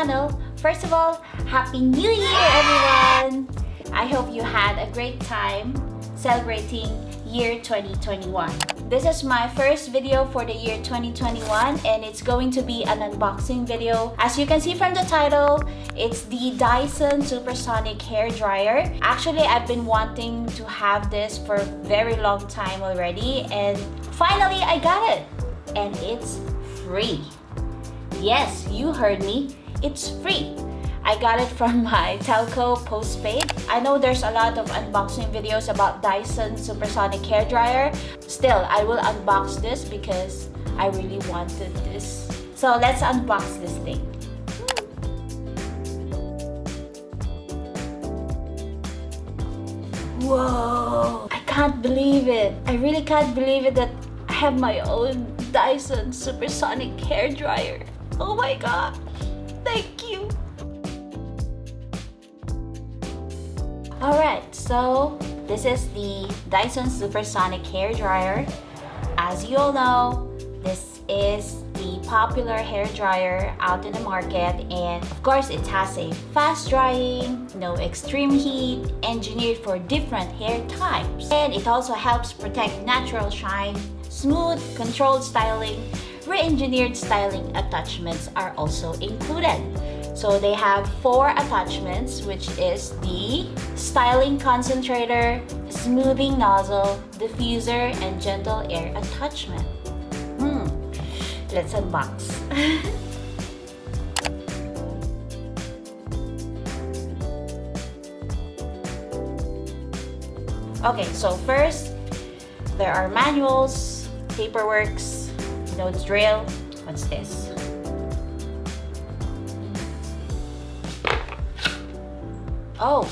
channel. First of all, Happy New Year, everyone! I hope you had a great time celebrating year 2021. This is my first video for the year 2021 and it's going to be an unboxing video. As you can see from the title, it's the Dyson Supersonic hair dryer. Actually, I've been wanting to have this for a very long time already and finally I got it! And it's free. Yes, you heard me. It's free. I got it from my telco postpaid. I know there's a lot of unboxing videos about Dyson Supersonic hair dryer. Still, I will unbox this because I really wanted this. So let's unbox this thing. Whoa! I can't believe it. I really can't believe it that I have my own Dyson Supersonic hair dryer. Oh my god! Thank you! Alright, so this is the Dyson Supersonic hair dryer. As you all know, this is the popular hair dryer out in the market, and of course it has a fast drying, no extreme heat, engineered for different hair types. And it also helps protect natural shine, smooth, controlled styling. Re-engineered styling attachments are also included. So they have 4 attachments, which is the styling concentrator, smoothing nozzle, diffuser, and gentle air attachment. Let's unbox. Okay, so first, there are manuals, paperworks, you know the drill. What's this? Oh,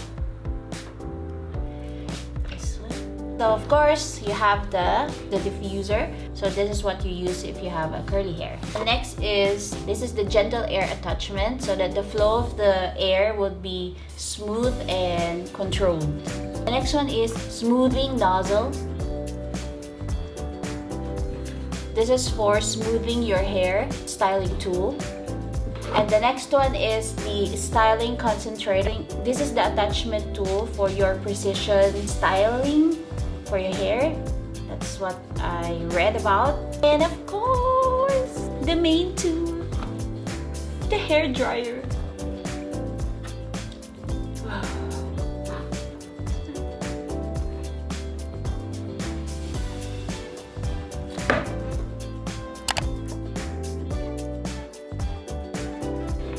this one. So of course you have the diffuser. So this is what you use if you have a curly hair. The next is, this is the gentle air attachment so that the flow of the air would be smooth and controlled. The next one is smoothing nozzle. This is for smoothing your hair, styling tool. And the next one is the styling concentrator. This is the attachment tool for your precision styling for your hair. That's what I read about. And of course, the main tool, the hair dryer.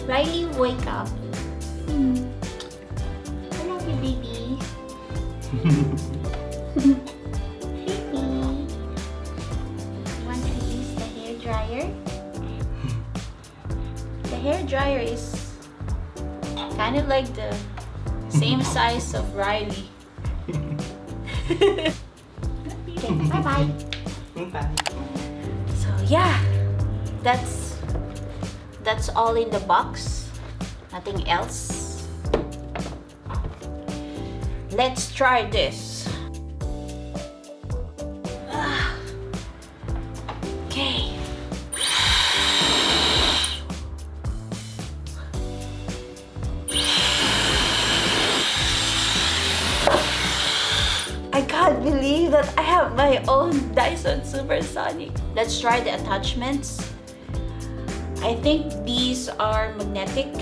Riley, wake up. I love you, baby. Baby. Want to use the hair dryer? The hair dryer is kind of like the same size of Riley. Okay, bye-bye. Bye. So yeah, that's all in the box, nothing else. Let's try this. Okay. I can't believe that I have my own Dyson Supersonic. Let's try the attachments. I think these are magnetic.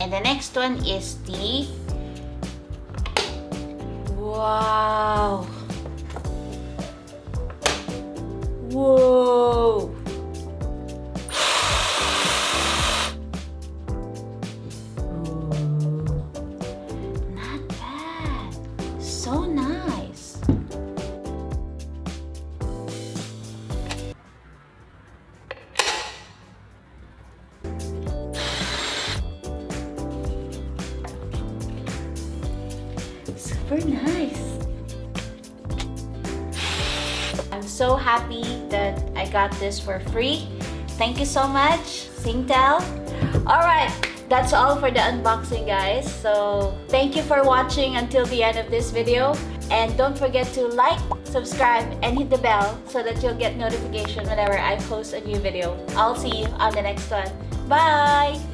And the next one is the... Wow! Whoa! So nice. Super nice. I'm so happy that I got this for free. Thank you so much, Singtel. Alright, That's all for the unboxing, guys. So thank you for watching until the end of this video. And don't forget to like, subscribe, and hit the bell so that you'll get notification whenever I post a new video. I'll see you on the next one. Bye!